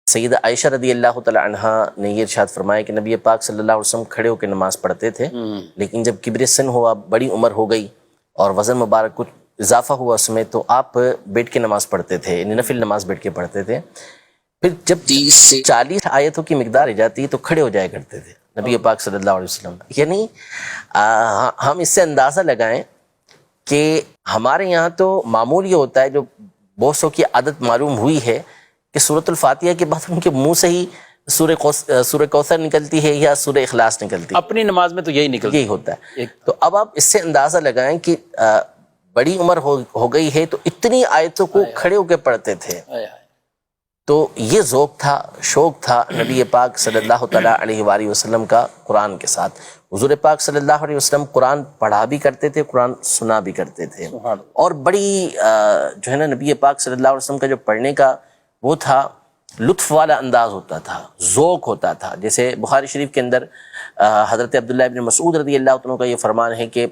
سیدہ عائشہ رضی اللہ تعالی عنہا نے یہ ارشاد فرمایا کہ نبی پاک صلی اللہ علیہ وسلم کھڑے ہو کے نماز پڑھتے تھے، لیکن جب کبر سن ہوا، بڑی عمر ہو گئی اور وزن مبارک کچھ اضافہ ہوا اس میں، تو آپ بیٹھ کے نماز پڑھتے تھے، یعنی نفل نماز بیٹھ کے پڑھتے تھے۔ پھر جب 30 سے 40 آیتوں کی مقدار آ جاتی تو کھڑے ہو جایا کرتے تھے نبی پاک صلی اللہ علیہ وسلم۔ یعنی ہم اس سے اندازہ لگائیں کہ ہمارے یہاں تو معمول یہ ہوتا ہے، جو بہت سو کی عادت معلوم ہوئی ہے کہ سورۃ الفاتحہ کے بعد ان کے منہ سے ہی سورہ کوثر نکلتی ہے یا سورہ اخلاص نکلتی ہے، اپنی نماز میں تو یہی ہوتا ہے۔ تو اب آپ اس سے اندازہ لگائیں کہ بڑی عمر ہو گئی ہے تو اتنی آیتوں کو کھڑے ہو کے پڑھتے تھے۔ تو یہ ذوق تھا، شوق تھا نبی پاک صلی اللہ تعالیٰ علیہ وآلہ وسلم کا قرآن کے ساتھ۔ حضور پاک صلی اللہ علیہ وسلم قرآن پڑھا بھی کرتے تھے، قرآن سنا بھی کرتے تھے، اور بڑی جو ہے نا نبی پاک صلی اللہ علیہ وسلم کا جو پڑھنے کا وہ تھا، لطف والا انداز ہوتا تھا، ذوق ہوتا تھا۔ جیسے بخاری شریف کے اندر حضرت عبداللہ ابن مسعود رضی اللہ عنہ کا یہ فرمان ہے کہ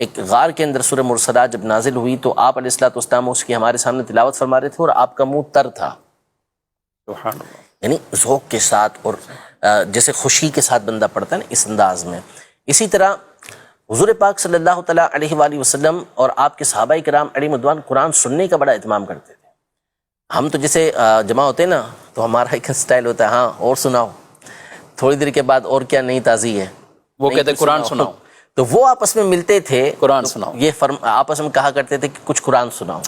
ایک غار کے اندر سورہ مرسلات جب نازل ہوئی تو آپ علیہ الصلوۃ والسلام اس کی ہمارے سامنے تلاوت فرما رہے تھے اور آپ کا منہ تر تھا، یعنی ذوق کے ساتھ اور جیسے خوشی کے ساتھ بندہ پڑھتا ہے نا، اس انداز میں۔ اسی طرح حضور پاک صلی اللہ تعالیٰ علیہ وآلہ وسلم اور آپ کے صحابہ کرام علیہم رضوان قرآن سننے کا بڑا اہتمام کرتے تھے۔ ہم تو جیسے جمع ہوتے ہیں نا تو ہمارا ایک سٹائل ہوتا ہے، ہاں اور سناؤ، تھوڑی دیر کے بعد اور کیا نئی تازی ہے، وہ کہتے ہیں قرآن سناؤ، تو وہ آپس میں ملتے تھے، قرآن سناؤ، یہ آپس میں کہا کرتے تھے کہ کچھ قرآن سناؤ،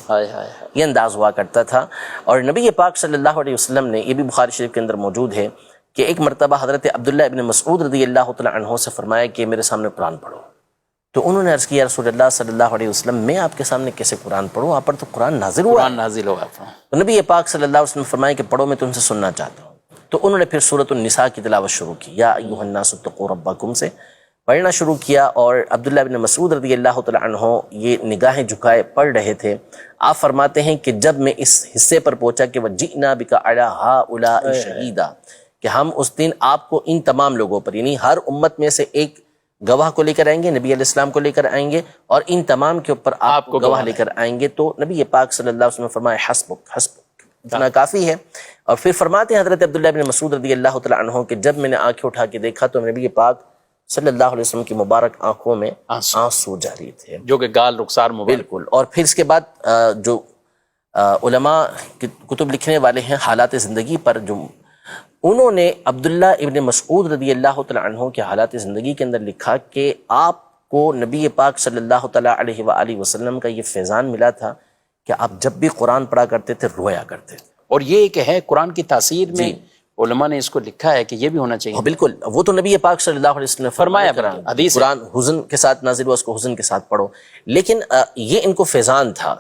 یہ انداز ہوا کرتا تھا۔ اور نبی پاک صلی اللہ علیہ وسلم نے، یہ بھی بخاری شریف کے اندر موجود ہے کہ ایک مرتبہ حضرت عبداللہ ابن مسعود رضی اللہ تعالیٰ عنہ سے فرمایا کہ میرے سامنے قرآن پڑھو، تو انہوں نے عرض کیا رسول اللہ صلی اللہ علیہ وسلم میں آپ کے سامنے کیسے قرآن پڑھوں، آپ پر تو قرآن نازل ہوا۔ تو نبی پاک صلی اللہ علیہ وسلم فرمایا کہ پڑھو، میں تم سے سننا چاہتا ہوں۔ تو انہوں نے پھر سورۃ النساء کی تلاوت شروع کی، یا ایھا الناس اتقوا ربکم سے پڑھنا شروع کیا، اور عبداللہ بن مسعود رضی اللہ تعالیٰ عنہ یہ نگاہیں جھکائے پڑھ رہے تھے۔ آپ فرماتے ہیں کہ جب میں اس حصے پر پہنچا کہ وَجِئْنَا بِكَ عَلَىٰ هَٰؤُلَاءِ شَهِيدًا، کہ ہم اس دن آپ کو ان تمام لوگوں پر، یعنی ہر امت میں سے ایک گواہ کو لے کر آئیں گے، نبی علیہ السلام کو لے کر آئیں گے، اور ان تمام کے اوپر آپ کو گواہ لے کر آئیں گے۔ تو نبی پاک صلی اللہ علیہ وسلم نے فرمایا حسبک حسبک، اتنا کافی ہے۔ اور پھر فرماتے ہیں حضرت عبداللہ بن مسعود رضی اللہ تعالیٰ عنہ کہ جب میں نے آنکھیں اٹھا کے دیکھا تو نبی پاک صلی اللہ علیہ وسلم کی مبارک آنکھوں میں آنسو جاری تھے، جو کہ گال رخسار مبارک۔ بالکل۔ اور پھر اس کے بعد جو علماء کتب لکھنے والے ہیں حالات زندگی پر، جو انہوں نے عبداللہ ابن مسعود رضی اللہ تعالیٰ عنہ کے حالات زندگی کے اندر لکھا کہ آپ کو نبی پاک صلی اللہ تعالیٰ علیہ وآلہ وسلم کا یہ فیضان ملا تھا کہ آپ جب بھی قرآن پڑھا کرتے تھے رویا کرتے تھے۔ اور یہ ایک ہے قرآن کی تاثیر میں علماء نے اس کو لکھا ہے کہ یہ بھی ہونا چاہیے۔ بالکل، وہ تو نبی پاک صلی اللہ علیہ وسلم نے فرمایا قرآن حزن کے ساتھ نازل ہوا، اس کو حزن کے ساتھ پڑھو، لیکن یہ ان کو فیضان تھا۔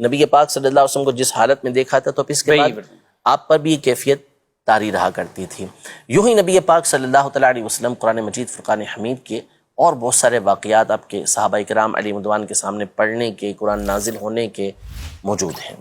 نبی پاک صلی اللہ علیہ وسلم کو جس حالت میں دیکھا تھا تو اس کے بعد آپ پر بھی یہ کیفیت طاری رہا کرتی تھی۔ یوں ہی نبی پاک صلی اللہ تعالیٰ علیہ وسلم قرآن مجید فرقان حمید کے اور بہت سارے واقعات آپ کے صحابہ کرام علیہم رضوان کے سامنے پڑھنے کے، قرآن نازل ہونے کے موجود ہیں۔